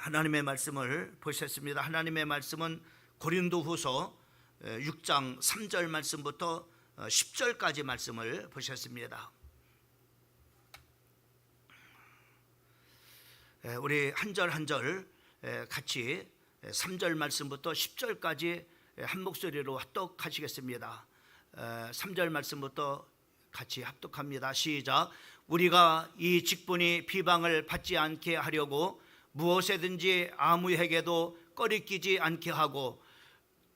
하나님의 말씀을 보셨습니다. 하나님의 말씀은 고린도후서 6장 3절 말씀부터 10절까지 말씀을 보셨습니다. 우리 한 절 한 절 같이 3절 말씀부터 10절까지 한 목소리로 합독하시겠습니다. 3절 말씀부터 같이 합독합니다. 시작. 우리가 이 직분이 비방을 받지 않게 하려고 무엇에든지 아무에게도 꺼리끼지 않게 하고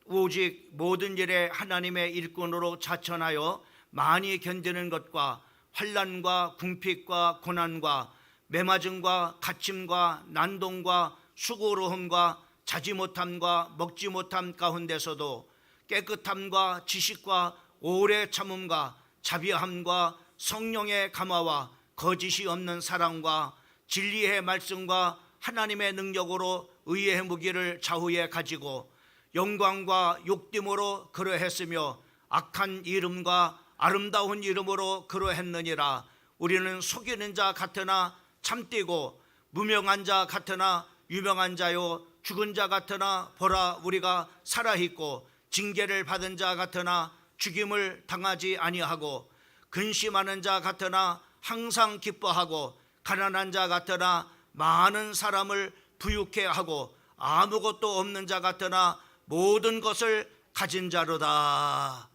오직 모든 일에 하나님의 일꾼으로 자천하여 많이 견디는 것과 환난과 궁핍과 고난과 매맞음과 갇힘과 난동과 수고로움과 자지 못함과 먹지 못함 가운데서도 깨끗함과 지식과 오래 참음과 자비함과 성령의 감화와 거짓이 없는 사랑과 진리의 말씀과 하나님의 능력으로 의의 무기를 좌우에 가지고 영광과 욕됨으로 그러했으며 악한 이름과 아름다운 이름으로 그러했느니라. 우리는 속이는 자 같으나 참되고 무명한 자 같으나 유명한 자요 죽은 자 같으나 보라 우리가 살아있고 징계를 받은 자 같으나 죽임을 당하지 아니하고 근심하는 자 같으나 항상 기뻐하고 가난한 자 같으나 많은 사람을 부유케 하고 아무것도 없는 자 같으나 모든 것을 가진 자로다.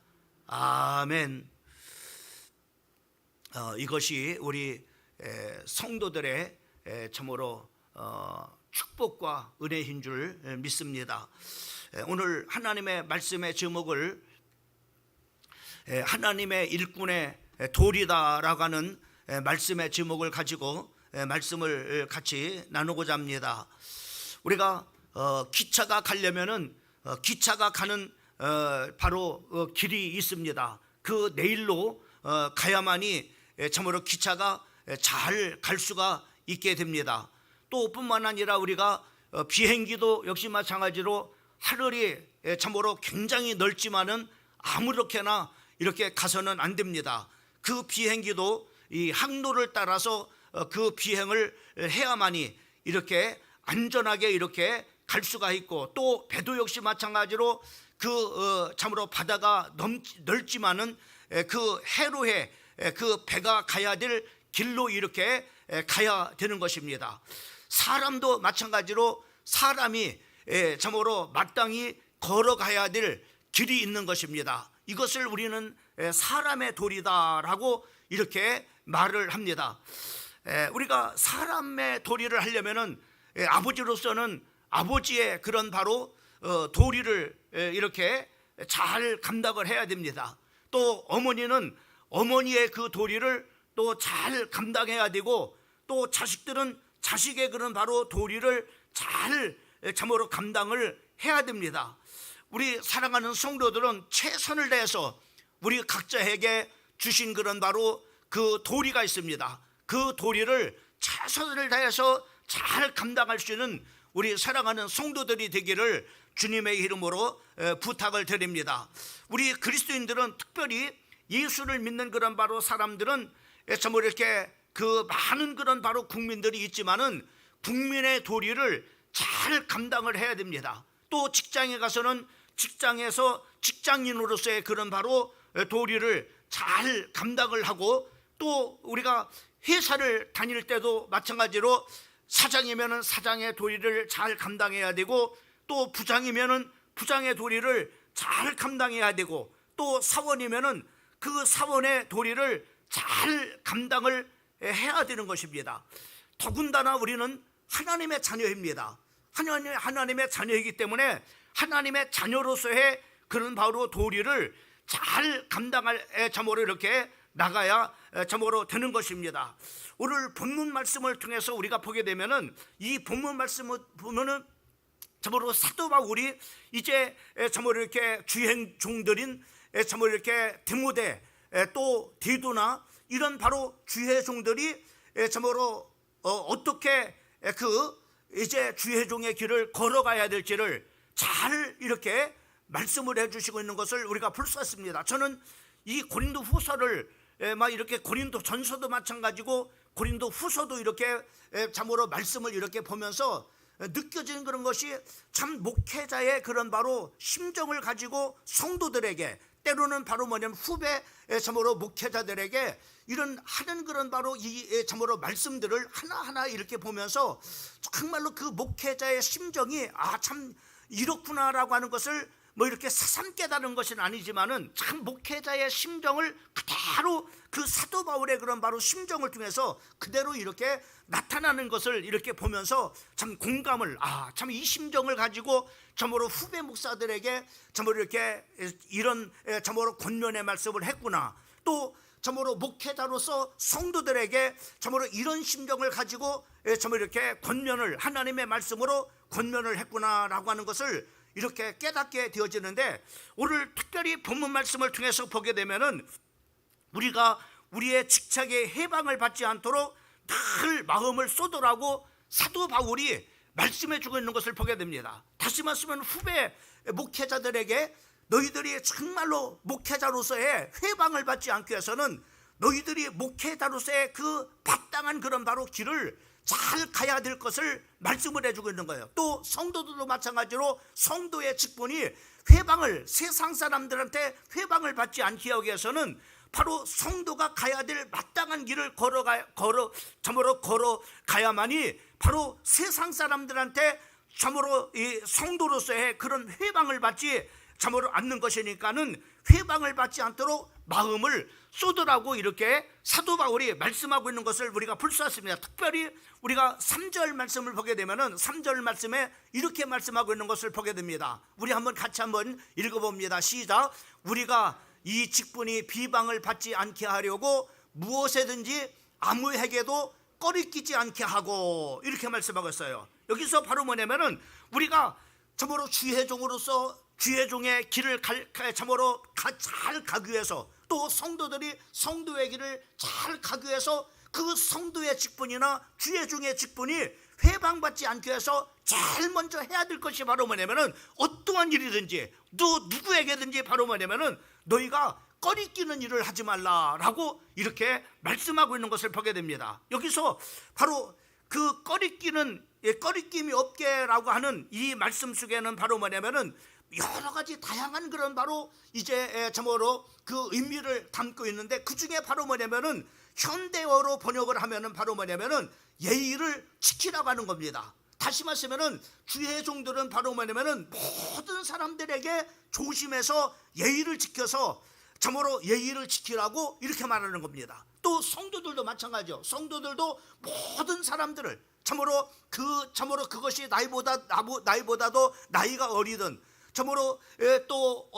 아멘. 이것이 우리 성도들의 참으로 축복과 은혜인 줄 믿습니다. 오늘 하나님의 말씀의 제목을 하나님의 일꾼의 돌이다라고 하는 말씀의 제목을 가지고 말씀을 같이 나누고자 합니다. 우리가 기차가 가려면은 기차가 가는 바로 길이 있습니다. 그 내일로 가야만이 참으로 기차가 잘 갈 수가 있게 됩니다. 또 뿐만 아니라 우리가 비행기도 역시 마찬가지로 하늘이 참으로 굉장히 넓지만은 아무렇게나 이렇게 가서는 안 됩니다. 그 비행기도 이 항로를 따라서 그 비행을 해야만이 이렇게 안전하게 이렇게 갈 수가 있고, 또 배도 역시 마찬가지로 그 참으로 바다가 넓지만은 그 해로에 그 배가 가야 될 길로 이렇게 가야 되는 것입니다. 사람도 마찬가지로 사람이 참으로 마땅히 걸어가야 될 길이 있는 것입니다. 이것을 우리는 사람의 도리다라고 이렇게 말을 합니다. 우리가 사람의 도리를 하려면은 아버지로서는 아버지의 그런 바로 도리를 이렇게 잘 감당을 해야 됩니다. 또 어머니는 어머니의 그 도리를 또 잘 감당해야 되고, 또 자식들은 자식의 그런 바로 도리를 잘 참으로 감당을 해야 됩니다. 우리 사랑하는 성도들은 최선을 다해서 우리 각자에게 주신 그런 바로 그 도리가 있습니다. 그 도리를 최선을 다해서 잘 감당할 수 있는 우리 사랑하는 성도들이 되기를 주님의 이름으로 부탁을 드립니다. 우리 그리스도인들은, 특별히 예수를 믿는 그런 바로 사람들은 참으로 이렇게 그 많은 그런 바로 국민들이 있지만은 국민의 도리를 잘 감당을 해야 됩니다. 또 직장에 가서는 직장에서 직장인으로서의 그런 바로 도리를 잘 감당을 하고, 또 우리가 회사를 다닐 때도 마찬가지로 사장이면은 사장의 도리를 잘 감당해야 되고, 또 부장이면은 부장의 도리를 잘 감당해야 되고, 또 사원이면은 그 사원의 도리를 잘 감당을 해야 되는 것입니다. 더군다나 우리는 하나님의 자녀입니다. 하나님의 자녀이기 때문에 하나님의 자녀로서의 그런 바로 도리를 잘 감당할 참으로 이렇게 나가야 참으로 되는 것입니다. 오늘 본문 말씀을 통해서 우리가 보게 되면은, 이 본문 말씀을 보면은 참으로 사도 바울이 이제 참으로 이렇게 주행 종들인 참으로 이렇게 디모데, 또 디도나 이런 바로 주의 종들이 참으로 어떻게 그 이제 주의 종의 길을 걸어가야 될지를 잘 이렇게 말씀을 해주시고 있는 것을 우리가 볼 수 있습니다. 저는 이 고린도 후서를 막 이렇게 고린도 전서도 마찬가지고 고린도 후서도 이렇게 참으로 말씀을 이렇게 보면서 느껴지는 그런 것이 참 목회자의 그런 바로 심정을 가지고 성도들에게, 때로는 바로 뭐냐면 후배 참으로 목회자들에게 이런 하는 그런 바로 이 참으로 말씀들을 하나하나 이렇게 보면서 정말로 그 목회자의 심정이 참 이렇구나라고 하는 것을 뭐 이렇게 새삼 깨달은 것은 아니지만은 참 목회자의 심정을 그대로 그 사도 바울의 그런 바로 심정을 통해서 그대로 이렇게 나타나는 것을 이렇게 보면서 참 공감을, 참 이 심정을 가지고 참으로 후배 목사들에게 참으로 이렇게 이런 참으로 권면의 말씀을 했구나, 또 참으로 목회자로서 성도들에게 참으로 이런 심정을 가지고 참으로 이렇게 권면을, 하나님의 말씀으로 권면을 했구나라고 하는 것을 이렇게 깨닫게 되어지는데, 오늘 특별히 본문 말씀을 통해서 보게 되면은 우리가 우리의 직책에 해방을 받지 않도록 늘 마음을 쏟으라고 사도 바울이 말씀해 주고 있는 것을 보게 됩니다. 다시 말씀은 후배 목회자들에게 너희들이 정말로 목회자로서의 회방을 받지 않기 위해서는 너희들이 목회자로서의 그 마땅한 그런 바로 길을 잘 가야 될 것을 말씀을 해주고 있는 거예요. 또 성도들도 마찬가지로 성도의 직분이 회방을, 세상 사람들한테 회방을 받지 않게 하기 위해서는 바로 성도가 가야 될 마땅한 길을 참으로 걸어가야만이 바로 세상 사람들한테 참으로 이 성도로서의 그런 회방을 받지 참으로 않는 것이니까는 회방을 받지 않도록 마음을 쏟으라고 이렇게 사도 바울이 말씀하고 있는 것을 우리가 볼 수 있습니다. 특별히 우리가 3절 말씀을 보게 되면은 3절 말씀에 이렇게 말씀하고 있는 것을 보게 됩니다. 우리 한번 같이 한번 읽어봅니다. 시작. 우리가 이 직분이 비방을 받지 않게 하려고 무엇에든지 아무에게도 꺼리끼지 않게 하고, 이렇게 말씀하고 있어요. 여기서 바로 뭐냐면은 우리가 참으로 주의종으로서 주의종의 길을 참으로 잘 가기 위해서, 또 성도들이 성도의 길을 잘 가기 위해서 그 성도의 직분이나 주의종의 직분이 회방받지 않기 위해서 제일 먼저 해야 될 것이 바로 뭐냐면은 어떠한 일이든지 또 누구에게든지 바로 뭐냐면은 너희가 꺼리끼는 일을 하지 말라라고 이렇게 말씀하고 있는 것을 보게 됩니다. 여기서 바로 그 꺼리낌이 없게라고 하는 이 말씀 속에는 바로 뭐냐면은 여러 가지 다양한 그런 바로 이제 참으로 그 의미를 담고 있는데, 그 중에 바로 뭐냐면은 현대어로 번역을 하면은 바로 뭐냐면은 예의를 지키라고 하는 겁니다. 다시 말하면은 주의 종들은 바로 뭐냐면은 모든 사람들에게 조심해서 예의를 지켜서 참으로 예의를 지키라고 이렇게 말하는 겁니다. 또 성도들도 마찬가지죠. 성도들도 모든 사람들을 참으로 그것이 나이보다도 나이가 어리든 참으로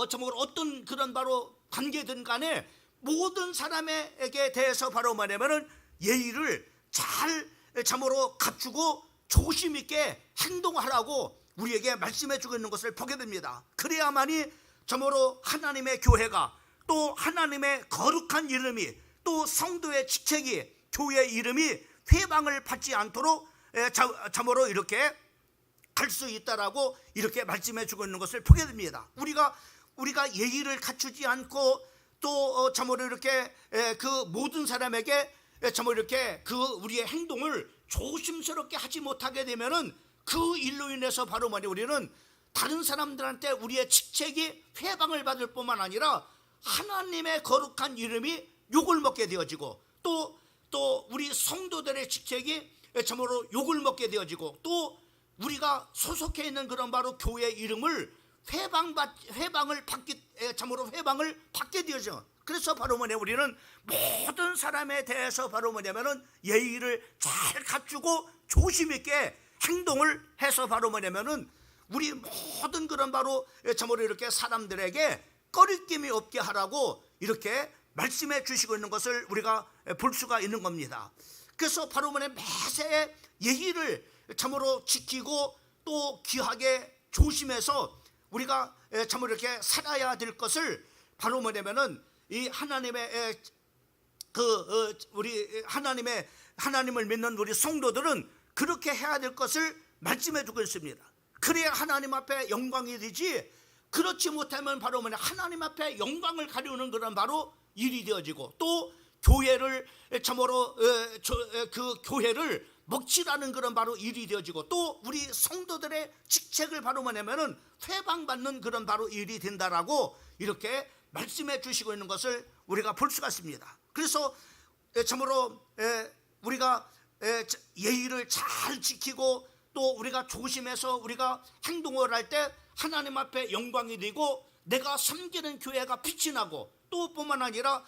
참으로 어떤 그런 바로 관계든 간에 모든 사람에게 대해서 바로 뭐냐면은 예의를 잘 참으로 갖추고 조심 있게 행동하라고 우리에게 말씀해 주고 있는 것을 보게 됩니다. 그래야만이 참으로 하나님의 교회가, 또 하나님의 거룩한 이름이, 또 성도의 직책이, 교회의 이름이 회방을 받지 않도록 참으로 이렇게 할 수 있다라고 이렇게 말씀해 주고 있는 것을 보게 됩니다. 우리가 예의를 갖추지 않고 또 참으로 이렇게 그 모든 사람에게 참으로 이렇게 그 우리의 행동을 조심스럽게 하지 못하게 되면은 그 일로 인해서 바로 말이 우리는 다른 사람들한테 우리의 직책이 회방을 받을 뿐만 아니라 하나님의 거룩한 이름이 욕을 먹게 되어지고, 또 우리 성도들의 직책이 참으로 욕을 먹게 되어지고, 또 우리가 소속해 있는 그런 바로 교회의 이름을 회방을 받게 되어져. 그래서 바로 우리는 모든 사람에 대해서 바로 뭐냐면은 예의를 잘 갖추고 조심 있게 행동을 해서 바로 뭐냐면은 우리 모든 그런 바로 참으로 이렇게 사람들에게 꺼리낌이 없게 하라고 이렇게 말씀해 주시고 있는 것을 우리가 볼 수가 있는 겁니다. 그래서 바로 매사에 예의를 참으로 지키고 또 귀하게 조심해서 우리가 참으로 이렇게 살아야 될 것을 바로 뭐냐면은 이 하나님의 우리 하나님을 믿는 우리 성도들은 그렇게 해야 될 것을 말씀해 주고 있습니다. 그래야 하나님 앞에 영광이 되지, 그렇지 못하면 바로 하나님 앞에 영광을 가려는 그런 바로 일이 되어지고, 또 교회를 참으로 그 교회를 먹칠하는 그런 바로 일이 되어지고, 또 우리 성도들의 직책을 바로 뭐냐면은 회방받는 그런 바로 일이 된다라고 이렇게 말씀해 주시고 있는 것을 우리가 볼 수가 있습니다. 그래서 참으로 우리가 예의를 잘 지키고 또 우리가 조심해서 우리가 행동을 할 때 하나님 앞에 영광이 되고 내가 섬기는 교회가 빛이 나고, 또 뿐만 아니라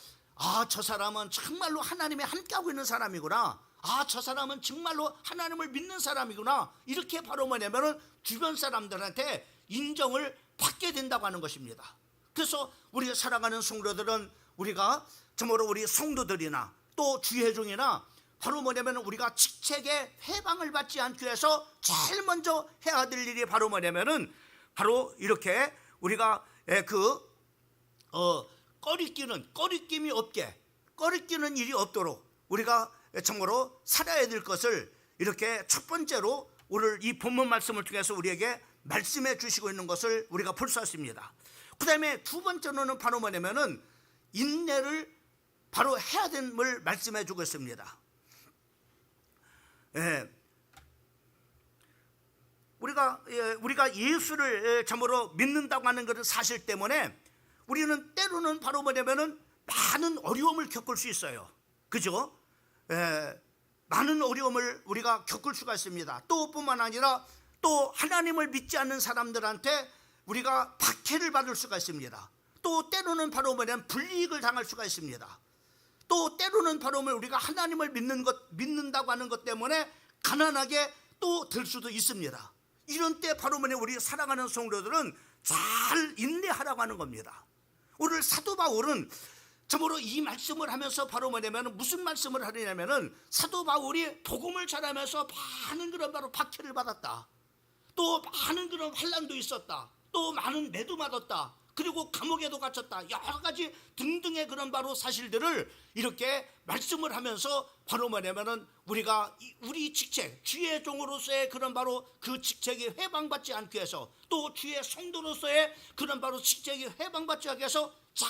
저 사람은 정말로 하나님이 함께하고 있는 사람이구나, 저 사람은 정말로 하나님을 믿는 사람이구나, 이렇게 바로 뭐냐면은 주변 사람들한테 인정을 받게 된다고 하는 것입니다. 그래서 우리 살아가는 성도들은 우리가 정말로 우리 성도들이나 또 주회중이나 바로 뭐냐면 우리가 직책에 해방을 받지 않기 위해서 제일 먼저 해야 될 일이 바로 뭐냐면은 바로 이렇게 우리가 꺼리낌이 없게, 꺼리끼는 일이 없도록 우리가 참으로 살아야 될 것을 이렇게 첫 번째로 오늘 이 본문 말씀을 통해서 우리에게 말씀해 주시고 있는 것을 우리가 볼 수 있습니다. 그 다음에 두 번째로는 바로 뭐냐면은 인내를 바로 해야 됨을 말씀해 주고 있습니다. 우리가 예수를 참으로 믿는다고 하는 것은 사실 때문에 우리는 때로는 바로 뭐냐면은 많은 어려움을 겪을 수 있어요. 그죠? 많은 어려움을 우리가 겪을 수가 있습니다. 또 뿐만 아니라 또 하나님을 믿지 않는 사람들한테 우리가 박해를 받을 수가 있습니다. 또 때로는 바로 뭐냐면 불이익을 당할 수가 있습니다. 또 때로는 바로 우리가 하나님을 믿는다고 하는 것 때문에 가난하게 또 될 수도 있습니다. 이런 때 바로 우리 사랑하는 성도들은 잘 인내하라고 하는 겁니다. 오늘 사도 바울은 참으로 이 말씀을 하면서 바로 뭐냐면 무슨 말씀을 하느냐면은 사도 바울이 복음을 전하면서 많은 그런 바로 박해를 받았다, 또 많은 그런 환난도 있었다, 또 많은 매도 맞았다, 그리고 감옥에도 갇혔다, 여러 가지 등등의 그런 바로 사실들을 이렇게 말씀을 하면서 바로 뭐냐면은 우리가 우리 직책, 주의 종으로서의 그런 바로 그 직책이 해방받지 않기 위해서, 또 주의 성도로서의 그런 바로 직책이 해방받지 않기 위해서 잘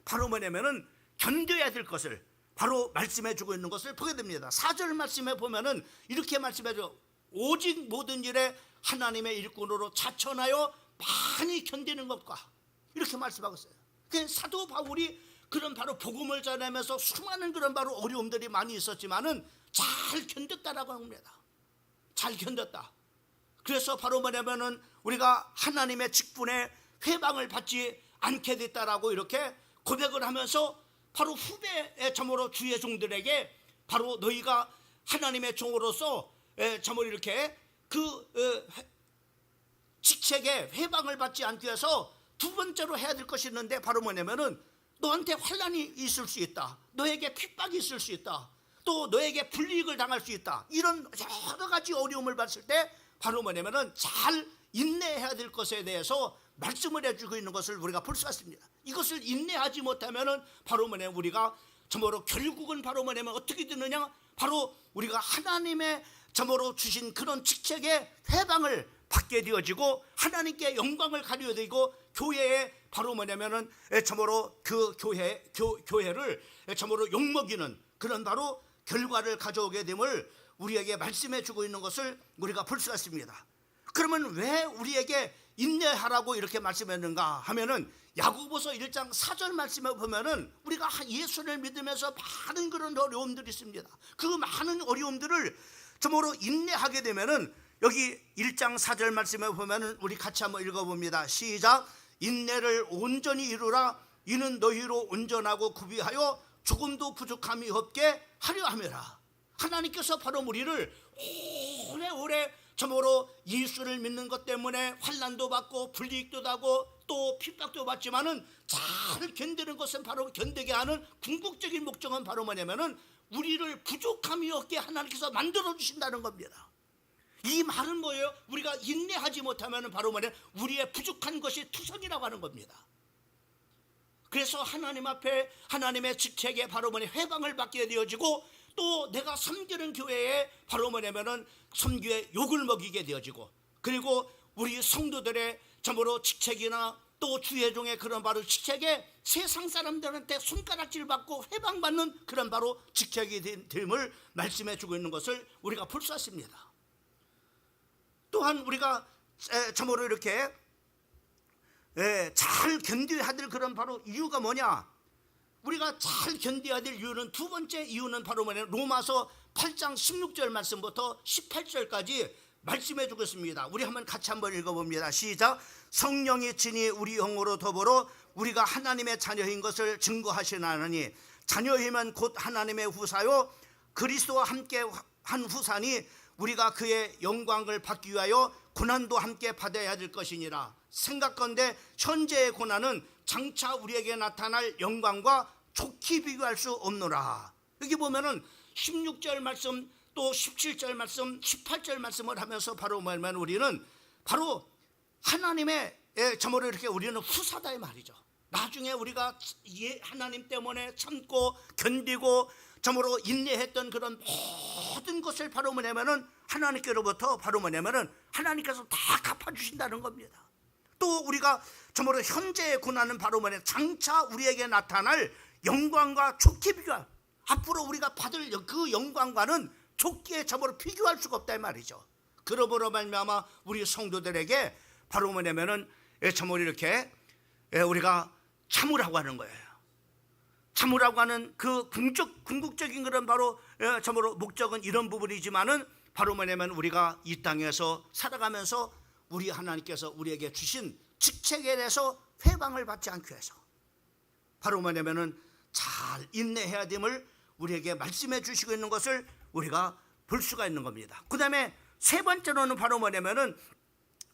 바로 뭐냐면은 견뎌야 될 것을 바로 말씀해 주고 있는 것을 보게 됩니다. 4절 말씀에 보면은 이렇게 말씀해 줘. 오직 모든 일에 하나님의 일꾼으로 자천하여 많이 견디는 것과, 이렇게 말씀하고 있어요. 사도 바울이 그런 바로 복음을 전하면서 수많은 그런 바로 어려움들이 많이 있었지만은 잘 견뎠다라고 합니다. 잘 견뎠다. 그래서 바로 뭐냐면은 우리가 하나님의 직분에 회방을 받지 않게 됐다라고 이렇게 고백을 하면서 바로 후배의 참으로 주의 종들에게 바로 너희가 하나님의 종으로서 참으로 이렇게 직책에 회방을 받지 않기 위해서 두 번째로 해야 될 것이 있는데 바로 뭐냐면은 너한테 환난이 있을 수 있다, 너에게 핍박이 있을 수 있다, 또 너에게 불이익을 당할 수 있다, 이런 여러 가지 어려움을 봤을 때 바로 뭐냐면은 잘 인내해야 될 것에 대해서 말씀을 해주고 있는 것을 우리가 볼 수가 있습니다. 이것을 인내하지 못하면은 바로 뭐냐면 우리가 참으로 결국은 바로 뭐냐면 어떻게 되느냐, 바로 우리가 하나님의 참으로 주신 그런 직책에 회방을 받게 되어지고 하나님께 영광을 가려야 되고, 교회에 바로 뭐냐면은 참으로 그 교회를 참으로 욕먹이는 그런 바로 결과를 가져오게 됨을 우리에게 말씀해 주고 있는 것을 우리가 볼 수가 있습니다. 그러면 왜 우리에게 인내하라고 이렇게 말씀했는가 하면은 야고보서 1장 4절 말씀에 보면은 우리가 예수를 믿으면서 많은 그런 어려움들이 있습니다. 그 많은 어려움들을 참으로 인내하게 되면은 여기 1장 4절 말씀에 보면은 우리 같이 한번 읽어봅니다. 시작. 인내를 온전히 이루라. 이는 너희로 온전하고 구비하여 조금도 부족함이 없게 하려 함이라. 하나님께서 바로 우리를 오래오래 참으로 예수를 믿는 것 때문에 환난도 받고 불이익도 당하고 또 핍박도 받지만은 잘 견디는 것은 바로 견디게 하는 궁극적인 목적은 바로 뭐냐면은 우리를 부족함이 없게 하나님께서 만들어 주신다는 겁니다. 이 말은 뭐예요? 우리가 인내하지 못하면 바로 뭐냐, 우리의 부족한 것이 투성이라고 하는 겁니다. 그래서 하나님 앞에 하나님의 직책에 바로 뭐냐 회방을 받게 되어지고, 또 내가 섬기는 교회에 바로 뭐냐면은 섬교에 욕을 먹이게 되어지고, 그리고 우리 성도들의 참으로 직책이나 또 주의종의 그런 바로 직책에 세상 사람들한테 손가락질 받고 회방받는 그런 바로 직책이 됨을 말씀해 주고 있는 것을 우리가 볼 수 있습니다. 또한 우리가 참으로 이렇게 잘 견뎌야 될 그런 바로 이유가 뭐냐? 우리가 잘 견뎌야 될 이유는, 두 번째 이유는 바로 뭐냐면 로마서 8장 16절 말씀부터 18절까지 말씀해 주겠습니다. 우리 같이 한번 읽어봅니다. 시작. 성령이 친히 우리 영으로 더불어 우리가 하나님의 자녀인 것을 증거하시나니, 자녀이면 곧 하나님의 후사요 그리스도와 함께 한 후사니 우리가 그의 영광을 받기 위하여 고난도 함께 받아야 될 것이니라. 생각건대 현재의 고난은 장차 우리에게 나타날 영광과 좋게 비교할 수 없노라. 여기 보면은 16절 말씀, 또 17절 말씀, 18절 말씀을 하면서 바로 뭐냐면 우리는 바로 하나님의 참으로 이렇게 우리는 후사다 이 말이죠. 나중에 우리가 하나님 때문에 참고 견디고 참으로 인내했던 그런 모든 것을 바로 뭐냐면은 하나님께로부터 바로 뭐냐면은 하나님께서 다 갚아주신다는 겁니다. 또 우리가 참으로 현재의 고난은 바로 뭐냐, 장차 우리에게 나타날 영광과 좋게 비교할, 앞으로 우리가 받을 그 영광과는 좋게 참으로 비교할 수가 없다 이 말이죠. 그러므로 말미암아 우리 성도들에게 바로 뭐냐면은 참으로 이렇게 우리가 참으라고 하는 거예요. 참으라고 하는 그 궁극적인 그런 바로 참으로 목적은 이런 부분이지만은 바로 뭐냐면 우리가 이 땅에서 살아가면서 우리 하나님께서 우리에게 주신 직책에 대해서 회방을 받지 않기 위해서 바로 뭐냐면은 잘 인내해야 됨을 우리에게 말씀해 주시고 있는 것을 우리가 볼 수가 있는 겁니다. 그 다음에 세 번째로는 바로 뭐냐면은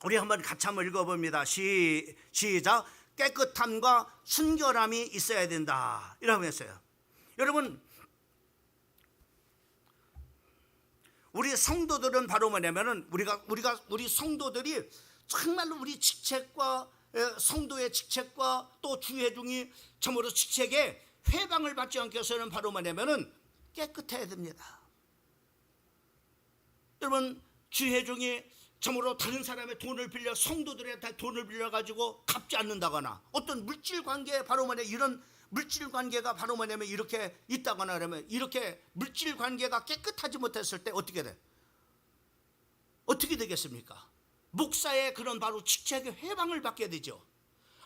우리 한번 같이 한번 읽어봅니다. 시작. 깨끗함과 순결함이 있어야 된다 이라고 했어요. 여러분, 우리 성도들은 바로 뭐냐면은 우리 성도들이 정말로 우리 직책과 성도의 직책과 또 주회중이 참으로 직책에 회방을 받지 않기 위해서는 바로 뭐냐면은 깨끗해야 됩니다. 여러분, 주회중이 참으로 다른 사람의 돈을 빌려, 성도들의 돈을 빌려 가지고 갚지 않는다거나, 어떤 물질 관계에 바로 뭐냐, 이런 물질 관계가 바로 뭐냐면 이렇게 있다거나 그러면, 이렇게 물질 관계가 깨끗하지 못했을 때 어떻게 돼? 어떻게 되겠습니까? 목사의 그런 바로 직책의 회방을 받게 되죠.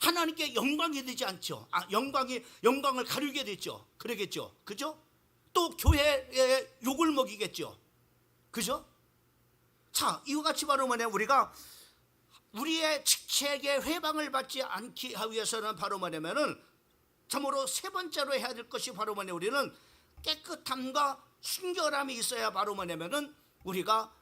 하나님께 영광이 되지 않죠. 영광을 가리게 되죠. 그러겠죠. 그죠? 또 교회에 욕을 먹이겠죠. 그죠? 자, 이와 같이 바로 뭐냐, 우리가 우리의 직책의 회방을 받지 않기 위해서는 바로 뭐냐면은 참으로 세 번째로 해야 될 것이 바로 뭐냐, 우리는 깨끗함과 순결함이 있어야 바로 뭐냐면은 우리가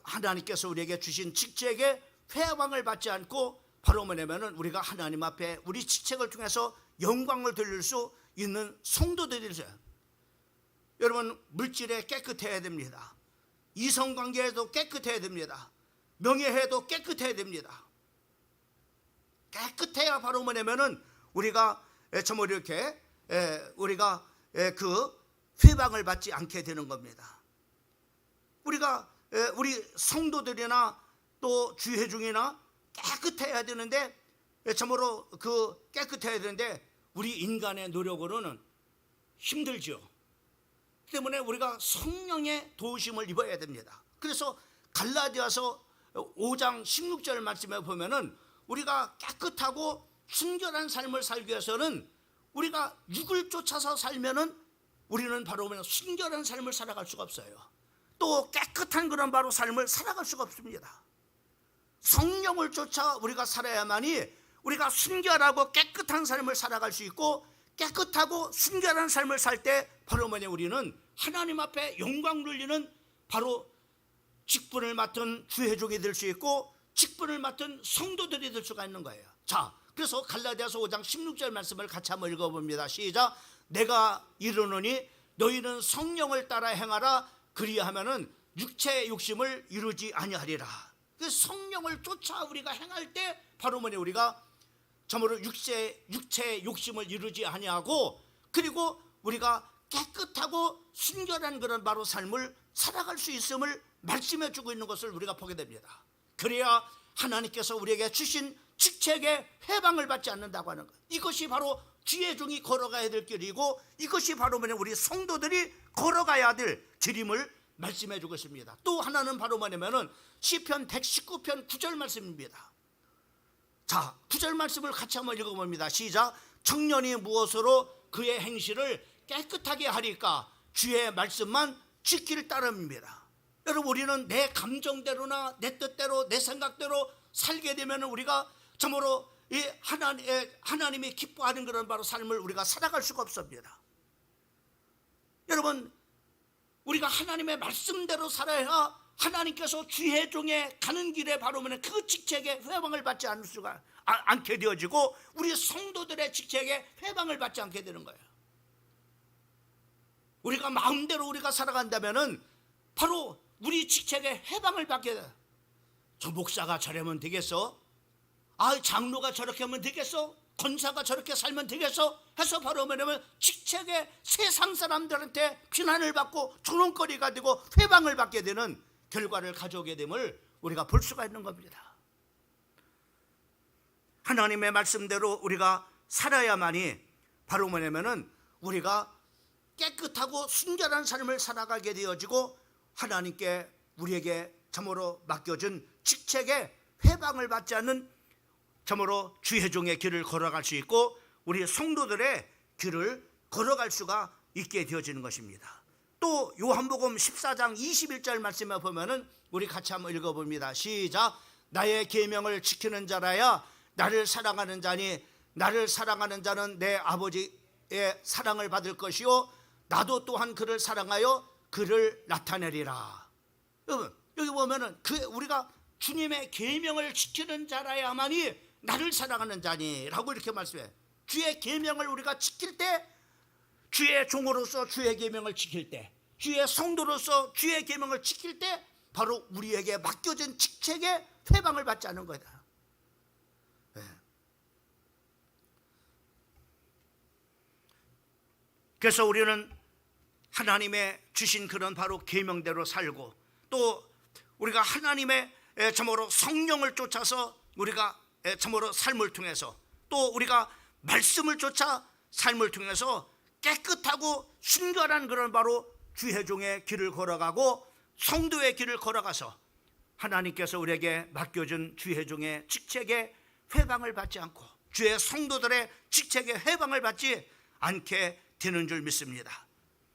하나님께서 우리에게 주신 직책의 회방을 받지 않고 바로 뭐냐면은 우리가 하나님 앞에 우리 직책을 통해서 영광을 돌릴 수 있는 성도들이세요. 여러분, 물질에 깨끗해야 됩니다. 이성관계에도 깨끗해야 됩니다. 명예회도 깨끗해야 됩니다. 깨끗해야 바로 뭐냐면은 우리가 참으로 이렇게 우리가 그 회방을 받지 않게 되는 겁니다. 우리 성도들이나 또 주회중이나 깨끗해야 되는데, 참으로 그 깨끗해야 되는데 우리 인간의 노력으로는 힘들죠. 때문에 우리가 성령의 도우심을 입어야 됩니다. 그래서 갈라디아서 5장 16절 말씀에 보면은 우리가 깨끗하고 순결한 삶을 살기 위해서는 우리가 육을 쫓아서 살면은 우리는 바로 순결한 삶을 살아갈 수가 없어요. 또 깨끗한 그런 바로 삶을 살아갈 수가 없습니다. 성령을 쫓아 우리가 살아야만이 우리가 순결하고 깨끗한 삶을 살아갈 수 있고, 깨끗하고 순결한 삶을 살 때 바로 우리는 하나님 앞에 영광 돌리는 바로 직분을 맡은 주회족이 될 수 있고, 직분을 맡은 성도들이 될 수가 있는 거예요. 자, 그래서 갈라디아서 5장 16절 말씀을 같이 한번 읽어봅니다. 시작. 내가 이르노니 너희는 성령을 따라 행하라. 그리하면은 육체의 욕심을 이루지 아니하리라. 그 성령을 쫓아 우리가 행할 때 바로 우리가 참으로 육체의 욕심을 이루지 아니하고, 그리고 우리가 깨끗하고 순결한 그런 바로 삶을 살아갈 수 있음을 말씀해 주고 있는 것을 우리가 보게 됩니다. 그래야 하나님께서 우리에게 주신 직책의 해방을 받지 않는다고 하는 것. 이것이 바로 주의 종이 걸어가야 될 길이고, 이것이 바로 우리 성도들이 걸어가야 될 길임을 말씀해 주고 있습니다. 또 하나는 바로 뭐냐면은 시편 119편 9절 말씀입니다. 자, 9절 말씀을 같이 한번 읽어봅니다. 시작. 청년이 무엇으로 그의 행실을 깨끗하게 하리까? 주의 말씀만 지킬 따름입니다. 여러분, 우리는 내 감정대로나 내 뜻대로 내 생각대로 살게 되면 우리가 참으로 이 하나님이 기뻐하는 그런 바로 삶을 우리가 살아갈 수가 없습니다. 여러분, 우리가 하나님의 말씀대로 살아야 하나님께서 주의 종에 가는 길에 바로 그 직책에 회방을 받지 않게 되어지고, 우리 성도들의 직책에 회방을 받지 않게 되는 거예요. 우리가 마음대로 우리가 살아간다면은 바로 우리 직책에 해방을 받게 돼. 저 목사가 저러면 되겠어? 장로가 저렇게 하면 되겠어? 권사가 저렇게 살면 되겠어? 해서 바로 뭐냐면 직책에 세상 사람들한테 비난을 받고 조롱거리가 되고 회방을 받게 되는 결과를 가져오게 됨을 우리가 볼 수가 있는 겁니다. 하나님의 말씀대로 우리가 살아야만이 바로 뭐냐면은 우리가 깨끗하고 순결한 삶을 살아가게 되어지고, 하나님께 우리에게 참으로 맡겨진 직책에 회방을 받지 않는 참으로 주의 종의 길을 걸어갈 수 있고, 우리 성도들의 길을 걸어갈 수가 있게 되어지는 것입니다. 또 요한복음 14장 21절 말씀에 보면은 우리 같이 한번 읽어봅니다. 시작. 나의 계명을 지키는 자라야 나를 사랑하는 자니, 나를 사랑하는 자는 내 아버지의 사랑을 받을 것이요 나도 또한 그를 사랑하여 그를 나타내리라. 여러분, 여기 보면은 우리가 주님의 계명을 지키는 자라야만이 나를 사랑하는 자니라고 이렇게 말씀해. 주의 계명을 우리가 지킬 때, 주의 종으로서 주의 계명을 지킬 때, 주의 성도로서 주의 계명을 지킬 때 바로 우리에게 맡겨진 직책에 회방을 받지 않은 거다. 네. 그래서 우리는 하나님의 주신 그런 바로 계명대로 살고, 또 우리가 하나님의 참으로 성령을 쫓아서 우리가 참으로 삶을 통해서, 또 우리가 말씀을 쫓아 삶을 통해서 깨끗하고 순결한 그런 바로 주의 종의 길을 걸어가고 성도의 길을 걸어가서 하나님께서 우리에게 맡겨준 주의 종의 직책에 회방을 받지 않고 주의 성도들의 직책에 회방을 받지 않게 되는 줄 믿습니다.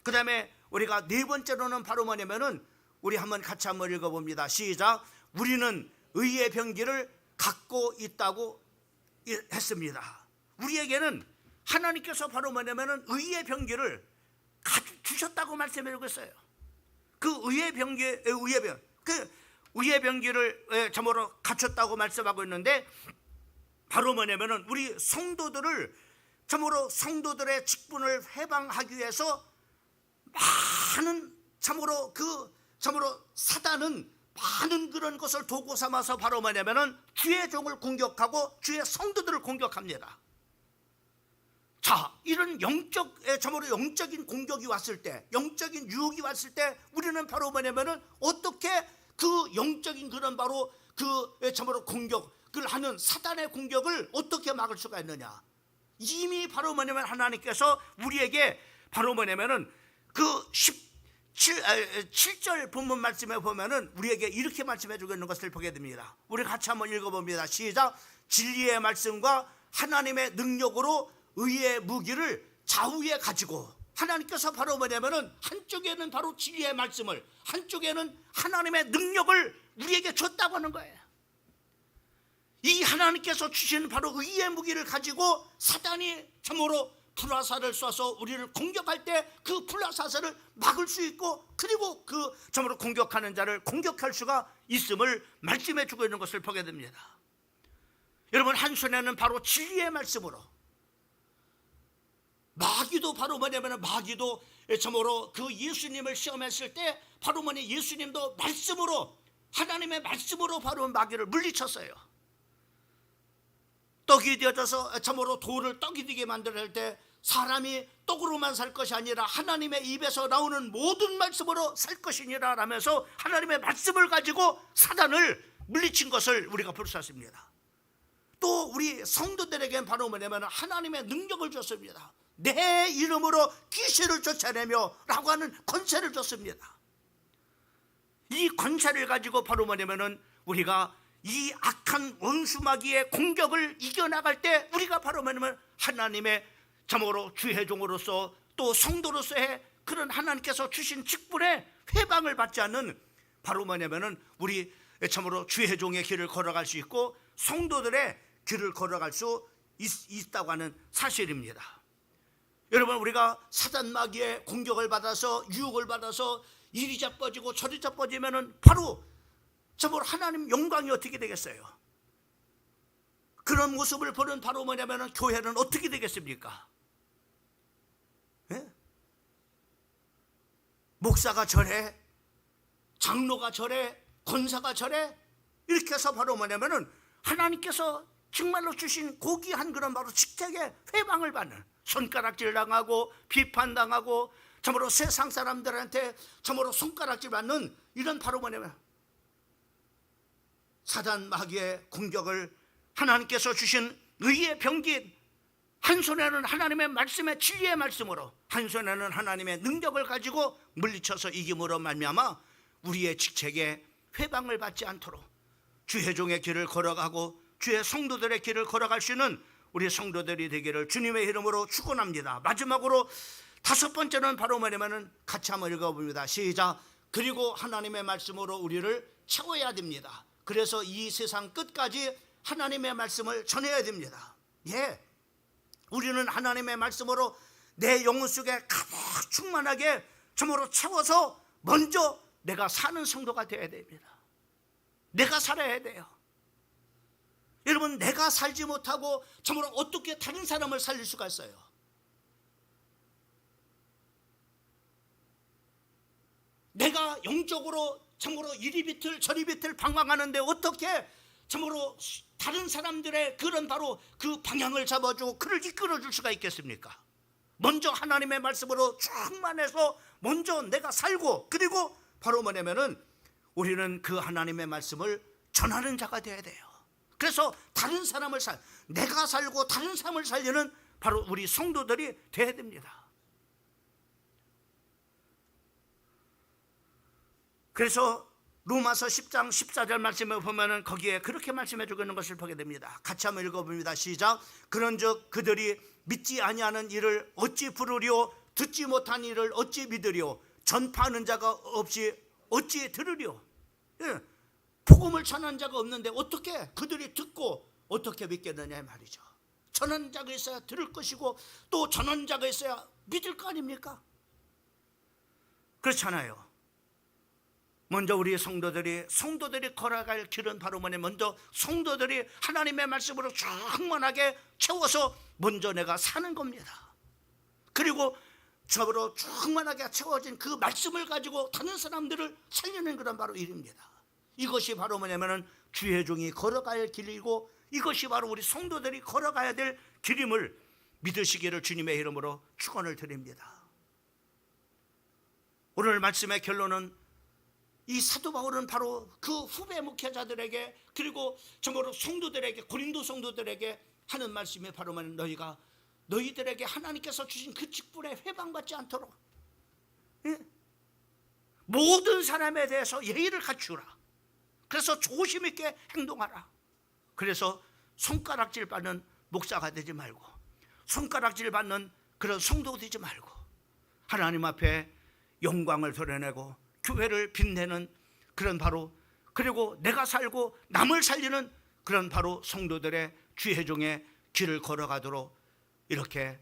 그 다음에 우리가 네 번째로는 바로 뭐냐면은 우리 같이 한번 읽어봅니다. 시작. 우리는 의의 병기를 갖고 있다고 했습니다. 우리에게는 하나님께서 바로 뭐냐면은 의의 병기를 주셨다고 말씀해 주고 있어요. 그 의의 병기를 참으로 갖췄다고 말씀하고 있는데, 바로 뭐냐면은 우리 성도들을 참으로 성도들의 직분을 해방하기 위해서 많은 참으로 사단은 많은 그런 것을 도구 삼아서 바로 뭐냐면은 주의 종을 공격하고 주의 성도들을 공격합니다. 자, 이런 참으로 영적인 공격이 왔을 때, 영적인 유혹이 왔을 때 우리는 바로 뭐냐면은 어떻게 그 영적인 그런 바로 참으로 공격을 하는 사단의 공격을 어떻게 막을 수가 있느냐? 이미 바로 뭐냐면 하나님께서 우리에게 바로 뭐냐면은 그 7절 본문 말씀에 보면은 우리에게 이렇게 말씀해 주고 있는 것을 보게 됩니다. 우리 같이 한번 읽어봅니다. 시작. 진리의 말씀과 하나님의 능력으로 의의 무기를 좌우에 가지고, 하나님께서 바로 뭐냐면은 한쪽에는 바로 진리의 말씀을, 한쪽에는 하나님의 능력을 우리에게 줬다고 하는 거예요. 이 하나님께서 주신 바로 의의 무기를 가지고 사단이 참으로 불화살을 쏴서 우리를 공격할 때 그 불화살을 막을 수 있고, 그리고 그 참으로 공격하는 자를 공격할 수가 있음을 말씀해 주고 있는 것을 보게 됩니다. 여러분, 한 손에는 바로 진리의 말씀으로, 마귀도 바로 뭐냐면 마귀도 참으로 그 예수님을 시험했을 때 바로 예수님도 말씀으로, 하나님의 말씀으로 바로 마귀를 물리쳤어요. 떡이 되어져서 참으로 돌을 떡이 되게 만들 때 사람이 떡으로만 살 것이 아니라 하나님의 입에서 나오는 모든 말씀으로 살 것이니라 라면서 하나님의 말씀을 가지고 사단을 물리친 것을 우리가 볼 수 있습니다. 또 우리 성도들에게는 바로 뭐냐면 하나님의 능력을 줬습니다. 내 이름으로 귀신을 쫓아내며 라고 하는 권세를 줬습니다. 이 권세를 가지고 바로 뭐냐면은 우리가 이 악한 원수마귀의 공격을 이겨나갈 때 우리가 바로 뭐냐면 하나님의 참으로 주의 종으로서 또 성도로서의 그런 하나님께서 주신 직분에 회방을 받지 않는 바로 뭐냐면은 우리 참으로 주의 종의 길을 걸어갈 수 있고 성도들의 길을 걸어갈 수 있다고 하는 사실입니다. 여러분, 우리가 사단 마귀의 공격을 받아서 유혹을 받아서 이리 자빠지고 저리 자빠지면은 바로 참으로 하나님 영광이 어떻게 되겠어요? 그런 모습을 보는 바로 뭐냐면은 교회는 어떻게 되겠습니까? 예? 목사가 저래, 장로가 저래, 권사가 저래, 이렇게 해서 바로 뭐냐면은 하나님께서 정말로 주신 고귀한 그런 바로 직책에 회방을 받는, 손가락질 당하고 비판당하고 참으로 세상 사람들한테 참으로 손가락질 받는 이런 바로 뭐냐면 사단 마귀의 공격을 하나님께서 주신 의의 병긴, 한 손에는 하나님의 말씀의 진리의 말씀으로, 한 손에는 하나님의 능력을 가지고 물리쳐서 이김으로 말미암아 우리의 직책에 회방을 받지 않도록 주의 종의 길을 걸어가고 주의 성도들의 길을 걸어갈 수 있는 우리 성도들이 되기를 주님의 이름으로 축원합니다. 마지막으로 다섯 번째는 바로 뭐냐면은 같이 한번 읽어봅니다. 시작. 그리고 하나님의 말씀으로 우리를 채워야 됩니다. 그래서 이 세상 끝까지 하나님의 말씀을 전해야 됩니다. 예, 우리는 하나님의 말씀으로 내 영혼 속에 가득 충만하게 참으로 채워서 먼저 내가 사는 성도가 되어야 됩니다. 내가 살아야 돼요. 여러분, 내가 살지 못하고 참으로 어떻게 다른 사람을 살릴 수가 있어요? 내가 영적으로 참으로 이리 비틀 저리 비틀 방황하는데 어떻게 참으로 다른 사람들의 그런 바로 그 방향을 잡아주고 그를 이끌어줄 수가 있겠습니까? 먼저 하나님의 말씀으로 충만해서 먼저 내가 살고, 그리고 바로 뭐냐면은 우리는 그 하나님의 말씀을 전하는 자가 되어야 돼요. 그래서 다른 사람을 내가 살고 다른 사람을 살리는 바로 우리 성도들이 되어야 됩니다. 그래서 로마서 10장 14절 말씀에 보면은 거기에 그렇게 말씀해 주고 있는 것을 보게 됩니다. 같이 한번 읽어봅니다. 시작. 그런즉 그들이 믿지 아니하는 일을 어찌 부르리오, 듣지 못한 일을 어찌 믿으리오, 전파하는 자가 없이 어찌 들으리오. 예. 복음을 전하는 자가 없는데 어떻게 그들이 듣고 어떻게 믿겠느냐 말이죠. 전하는 자가 있어야 들을 것이고 또 전하는 자가 있어야 믿을 거 아닙니까? 그렇잖아요. 먼저 우리 성도들이 걸어갈 길은 바로 뭐냐, 먼저 성도들이 하나님의 말씀으로 충만하게 채워서 먼저 내가 사는 겁니다. 그리고 저로 충만하게 채워진 그 말씀을 가지고 다른 사람들을 살리는 그런 바로 일입니다. 이것이 바로 뭐냐면은 주의 종이 걸어갈 길이고 이것이 바로 우리 성도들이 걸어가야 될 길임을 믿으시기를 주님의 이름으로 축원을 드립니다. 오늘 말씀의 결론은 이 사도 바울은 바로 그 후배 목회자들에게 그리고 정말로 성도들에게, 고린도 성도들에게 하는 말씀이 바로 너희들에게 하나님께서 주신 그 직분에 회방받지 않도록, 예? 모든 사람에 대해서 예의를 갖추라. 그래서 조심 있게 행동하라. 그래서 손가락질 받는 목사가 되지 말고 손가락질 받는 그런 성도가 되지 말고 하나님 앞에 영광을 드러내고 교회를 빛내는 그런 바로, 그리고 내가 살고 남을 살리는 그런 바로 성도들의 주의 종의 길을 걸어가도록 이렇게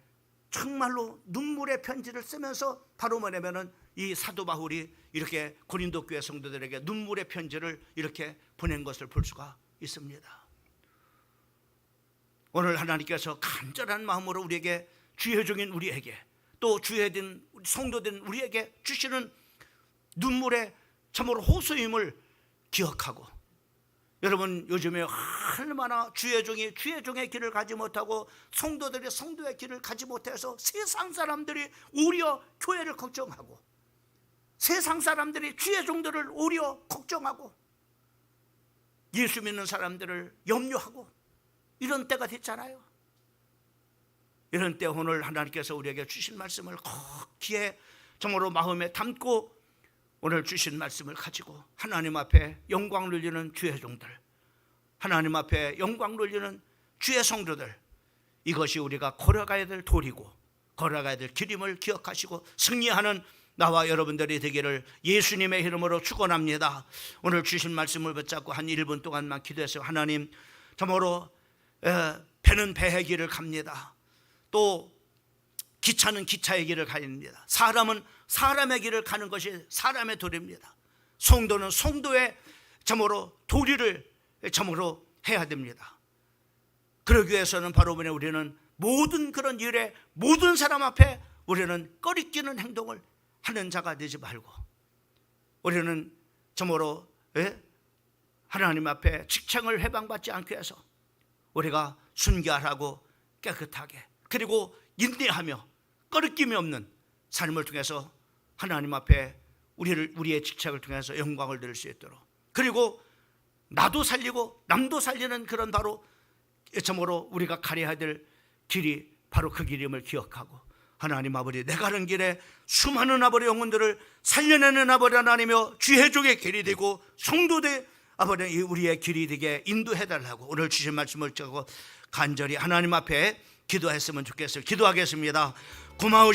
정말로 눈물의 편지를 쓰면서 바로 뭐냐면은 이 사도 바울이 이렇게 고린도 교회 성도들에게 눈물의 편지를 이렇게 보낸 것을 볼 수가 있습니다. 오늘 하나님께서 간절한 마음으로 우리에게, 주의 종인 우리에게, 또 주의 된 성도된 우리에게 주시는 눈물의 참으로 호소임을 기억하고, 여러분 요즘에 얼마나 주의 종의 길을 가지 못하고 성도들이 성도의 길을 가지 못해서 세상 사람들이 오히려 교회를 걱정하고 세상 사람들이 주의 종들을 오히려 걱정하고 예수 믿는 사람들을 염려하고 이런 때가 됐잖아요. 이런 때 오늘 하나님께서 우리에게 주신 말씀을 귀에 정말로 마음에 담고 오늘 주신 말씀을 가지고 하나님 앞에 영광 돌리는 주의 종들, 하나님 앞에 영광 돌리는 주의 성도들, 이것이 우리가 걸어가야 될 도리고 걸어가야 될 길임을 기억하시고 승리하는 나와 여러분들이 되기를 예수님의 이름으로 축원합니다. 오늘 주신 말씀을 붙잡고 한 1분 동안만 기도해서 하나님, 참으로 배는 배의 길을 갑니다. 또 기차는 기차의 길을 가립니다. 사람은 사람의 길을 가는 것이 사람의 도리입니다. 성도는 성도의 참으로 도리를 참으로 해야 됩니다. 그러기 위해서는 바로 우리는 모든 그런 일에 모든 사람 앞에 우리는 꺼리끼는 행동을 하는 자가 되지 말고, 우리는 참으로 하나님 앞에 직책을 해방받지 않기 위해서 우리가 순결하고 깨끗하게, 그리고 인내하며 꺼리낌이 없는 삶을 통해서 하나님 앞에 우리의 직책을 통해서 영광을 드릴 수 있도록, 그리고 나도 살리고 남도 살리는 그런 바로 참으로 우리가 가려야 될 길이 바로 그 길임을 기억하고, 하나님 아버지, 내가 가는 길에 수많은 아버지 영혼들을 살려내는 아버지 하나님이여 주의 종의 길이 되고 성도들 아버지 우리의 길이 되게 인도해달라고 오늘 주신 말씀을 듣고 간절히 하나님 앞에 기도했으면 좋겠어요. 기도하겠습니다. 고마우신